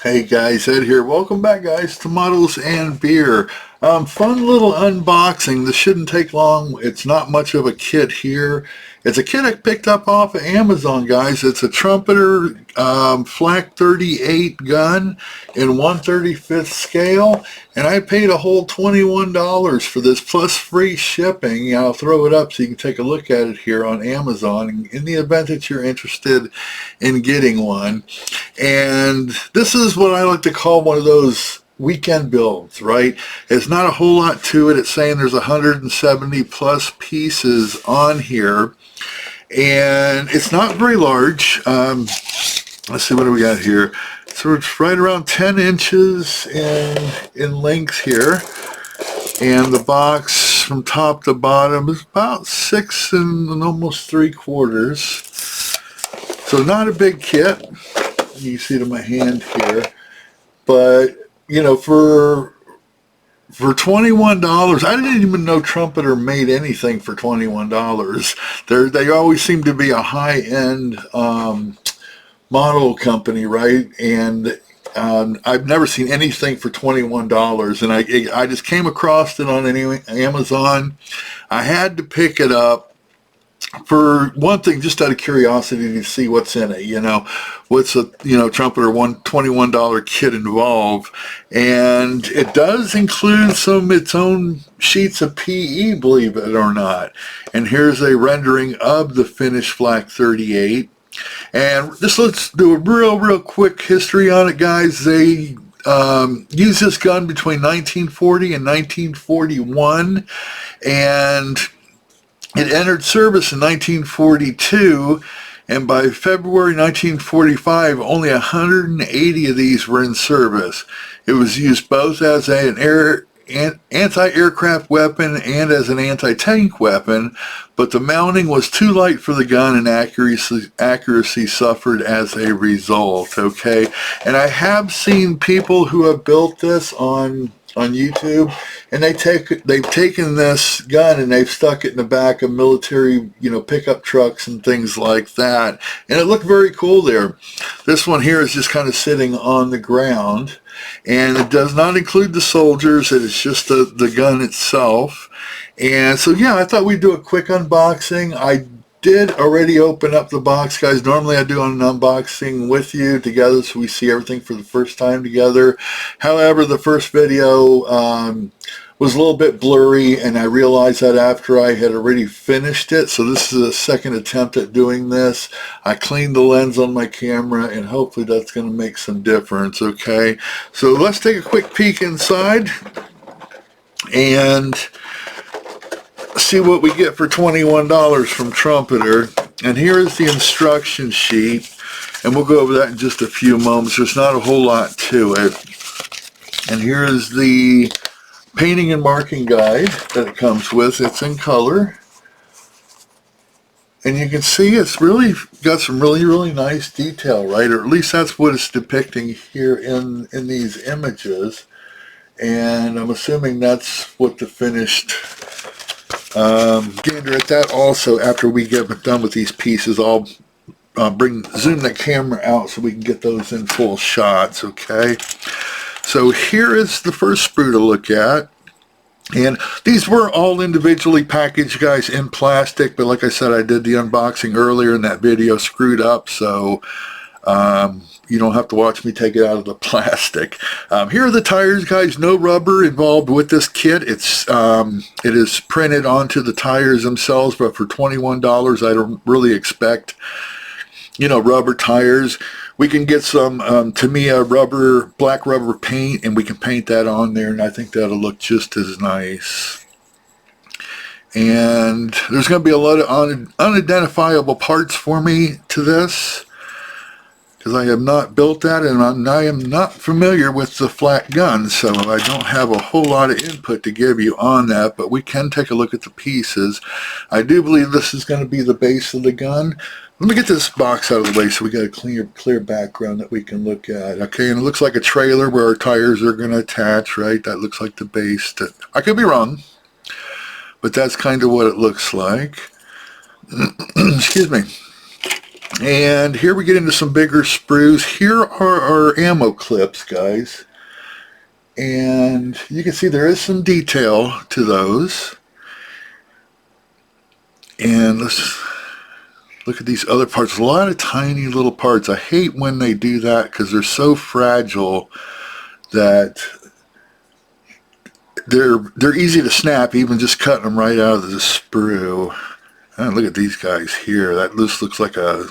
Hey guys, Ed here. Welcome back guys to Models and Beer. Fun little unboxing. This shouldn't take long. It's not much of a kit here. It's a kit I picked up off of Amazon, guys. It's a Trumpeter Flak 38 gun in 1/35 scale, and I paid a whole $21 for this plus free shipping. I'll throw it up so you can take a look at it here on Amazon in the event that you're interested in getting one. And this is what I like to call one of those weekend builds, right? It's not a whole lot to it. It's saying there's 170 plus pieces on here, and it's not very large. Let's see, what do we got here? So it's right around 10 inches in length here, and the box from top to bottom is about 6 and almost 3/4. So not a big kit. You see it in my hand here, but you know, for $21, I didn't even know Trumpeter made anything for $21. They always seem to be a high-end model company, right? And I've never seen anything for $21, and I just came across it on Amazon. I had to pick it up. For one thing, just out of curiosity to see what's in it, you know, what's a, Trumpeter $21 kit involved. And it does include its own sheets of PE, believe it or not. And here's a rendering of the finished Flak 38. And let's do a real quick history on it, guys. They used this gun between 1940 and 1941, and it entered service in 1942, and by February 1945, only 180 of these were in service. It was used both as an anti-aircraft weapon and as an anti-tank weapon, but the mounting was too light for the gun, and accuracy suffered as a result, okay? And I have seen people who have built this on YouTube, and they've taken this gun and they've stuck it in the back of military, pickup trucks and things like that, and it looked very cool there. This one here is just kind of sitting on the ground, and it does not include the soldiers. It is just the gun itself. And so yeah, I thought we'd do a quick unboxing. I did already open up the box, guys. Normally I do an unboxing with you together so we see everything for the first time together. However, the first video was a little bit blurry, and I realized that after I had already finished it. So this is a second attempt at doing this. I cleaned the lens on my camera, and hopefully that's going to make some difference, okay? So let's take a quick peek inside and see what we get for $21 from Trumpeter. And here is the instruction sheet, and we'll go over that in just a few moments. There's not a whole lot to it. And here is the painting and marking guide that it comes with. It's in color, and you can see it's really got some really nice detail, right? Or at least that's what it's depicting here in these images, and I'm assuming that's what the finished gander at that. Also, after we get done with these pieces, I'll zoom the camera out so we can get those in full shots, okay? So here is the first sprue to look at, and these were all individually packaged, guys, in plastic, but like I said, I did the unboxing earlier and that video screwed up, so you don't have to watch me take it out of the plastic. Here are the tires, guys. No rubber involved with this kit. It is printed onto the tires themselves, but for $21, I don't really expect, rubber tires. We can get some Tamiya black rubber paint, and we can paint that on there, and I think that'll look just as nice. And there's going to be a lot of unidentifiable parts for me to this, because I have not built that, and I am not familiar with the Flak gun, so I don't have a whole lot of input to give you on that, but we can take a look at the pieces. I do believe this is going to be the base of the gun. Let me get this box out of the way so we got a clear background that we can look at. Okay, and it looks like a trailer where our tires are going to attach, right? That looks like the base. I could be wrong, but that's kind of what it looks like. Excuse me. And here we get into some bigger sprues. Here are our ammo clips, guys. And you can see there is some detail to those. And let's look at these other parts. A lot of tiny little parts. I hate when they do that because they're so fragile that they're easy to snap, even just cutting them right out of the sprue. And look at these guys here. That just looks like a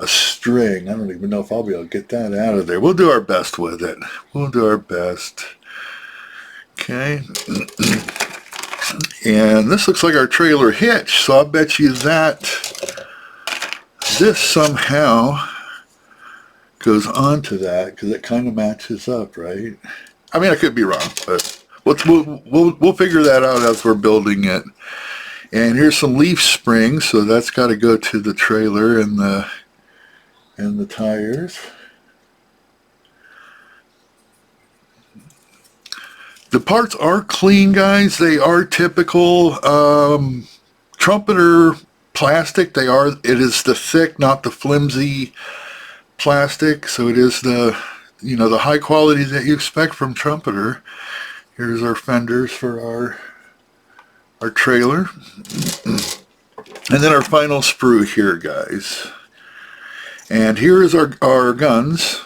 string. I don't even know if I'll be able to get that out of there. We'll do our best with it. We'll do our best. Okay. And this looks like our trailer hitch, so I'll bet you that this somehow goes onto that because it kind of matches up, right? I mean, I could be wrong, but we'll figure that out as we're building it. And here's some leaf springs, so that's got to go to the trailer and the tires. The parts are clean, guys. They are typical Trumpeter plastic. It is the thick, not the flimsy plastic. So it is the high quality that you expect from Trumpeter. Here's our fenders for our trailer. And then our final sprue here, guys. And here is our guns.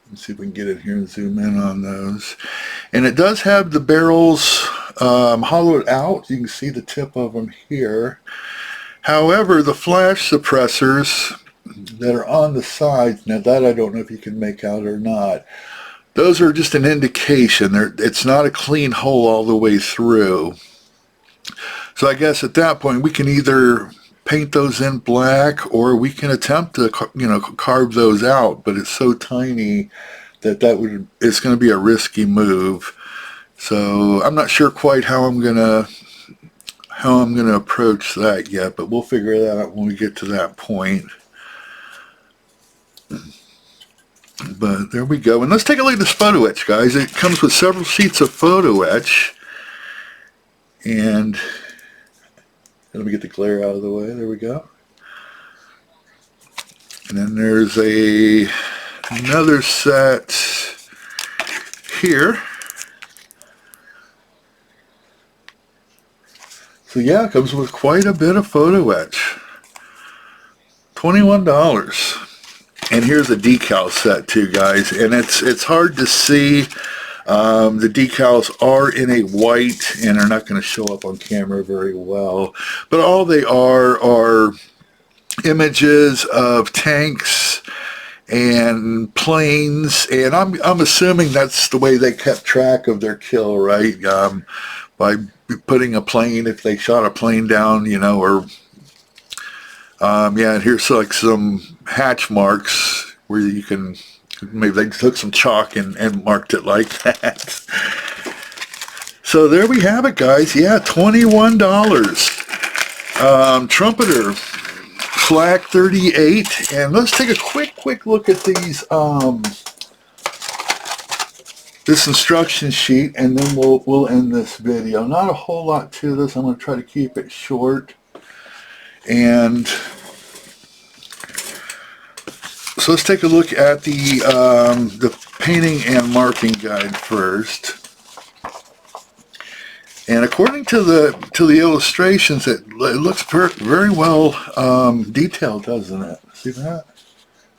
Let's see if we can get in here and zoom in on those. And it does have the barrels hollowed out. You can see the tip of them here. However, the flash suppressors that are on the sides, now that I don't know if you can make out or not, those are just an indication. It's not a clean hole all the way through. So I guess at that point we can either paint those in black, or we can attempt to carve those out, but it's so tiny that it's going to be a risky move. So I'm not sure quite how I'm gonna approach that yet, but we'll figure that out when we get to that point. But there we go. And let's take a look at this Photoetch, guys. It comes with several sheets of Photoetch, and let me get the glare out of the way. There we go. And then there's another set here. So yeah, it comes with quite a bit of Photoetch. $21. And here's a decal set too, guys. And it's hard to see. The decals are in a white, and they're not going to show up on camera very well. But all they are images of tanks and planes, and I'm assuming that's the way they kept track of their kill, right? By putting a plane, if they shot a plane down, or yeah. And here's like some hatch marks where you can. Maybe they took some chalk and marked it like that. So there we have it, guys. Yeah, $21. Trumpeter Flak 38. And let's take a quick look at these this instruction sheet, and then we'll end this video. Not a whole lot to this. I'm going to try to keep it short. And so let's take a look at the painting and marking guide first. And according to the illustrations, it looks very well detailed, doesn't it? See that?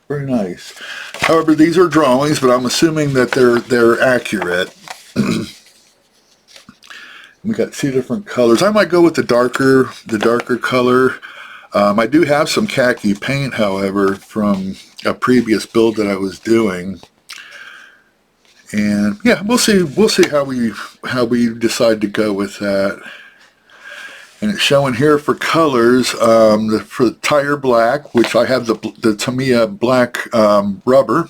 Very nice. However, these are drawings, but I'm assuming that they're accurate. We got two different colors. I might go with the darker color. I do have some khaki paint, however, from a previous build that I was doing, and yeah, we'll see how we decide to go with that. And it's showing here for colors, for the tire black, which I have the Tamiya black rubber,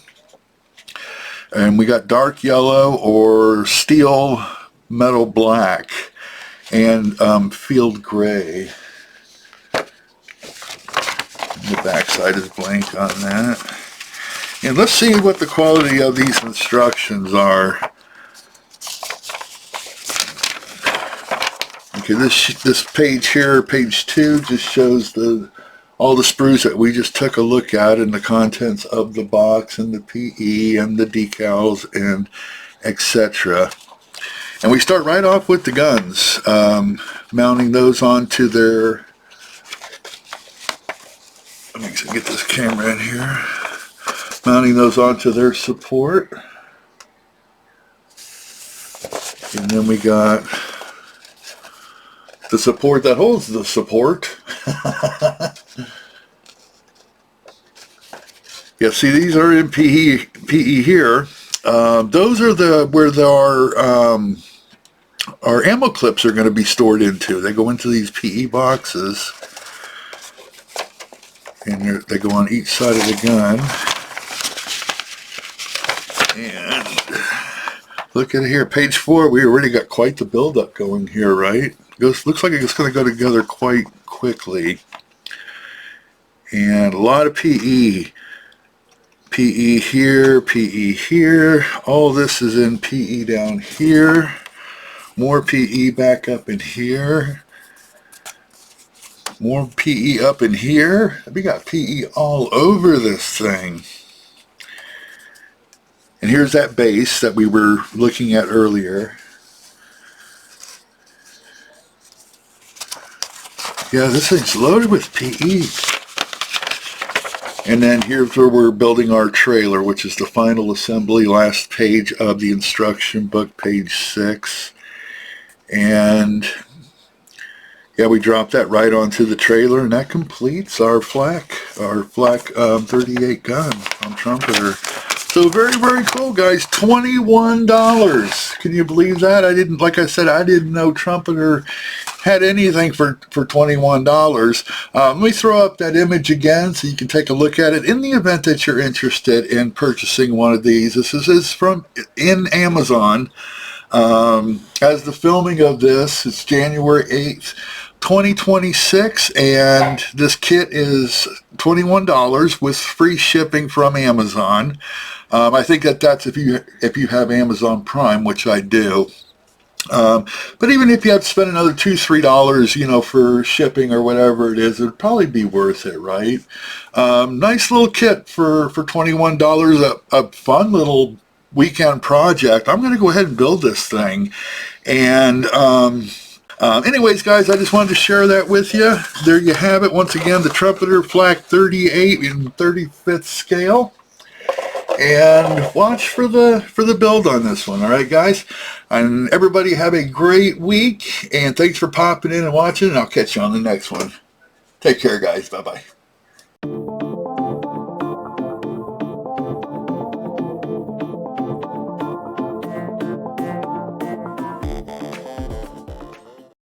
and we got dark yellow or steel metal black, and field gray. The backside is blank on that. And let's see what the quality of these instructions are. Okay, this page here, page 2, just shows all the sprues that we just took a look at and the contents of the box and the PE and the decals and etc. And we start right off with the guns, mounting those onto their, let me get this camera in here, mounting those onto their support. And then we got the support that holds the support. Yeah, see, these are in PE here. Those are where our ammo clips are going to be stored into. They go into these PE boxes, and they go on each side of the gun. And look at it here, page 4. We already got quite the build-up going here, right? Looks like it's going to go together quite quickly. And a lot of PE. PE here, PE here. All this is in PE down here. More PE back up in here. More PE up in here. We got PE all over this thing. And here's that base that we were looking at earlier. Yeah, this thing's loaded with PE. And then here's where we're building our trailer, which is the final assembly, last page of the instruction book, page 6. And yeah, we drop that right onto the trailer, and that completes our Flak 38 gun on Trumpeter. So very, very cool, guys. $21. Can you believe that? Like I said, I didn't know Trumpeter had anything for $21. Let me throw up that image again so you can take a look at it in the event that you're interested in purchasing one of these. This is from in Amazon. As the filming of this, it's January 8th, 2026, and this kit is $21 with free shipping from Amazon. I think that's if you have Amazon Prime, which I do. But even if you have to spend another $2-3, you know, for shipping or whatever it is, it'd probably be worth it, right? Nice little kit for $21, a fun little weekend project. I'm going to go ahead and build this thing. And anyways, guys, I just wanted to share that with you. There you have it. Once again, the Trumpeter Flak 38 in 35th scale. And watch for the build on this one. All right, guys? And everybody have a great week. And thanks for popping in and watching. And I'll catch you on the next one. Take care, guys. Bye-bye.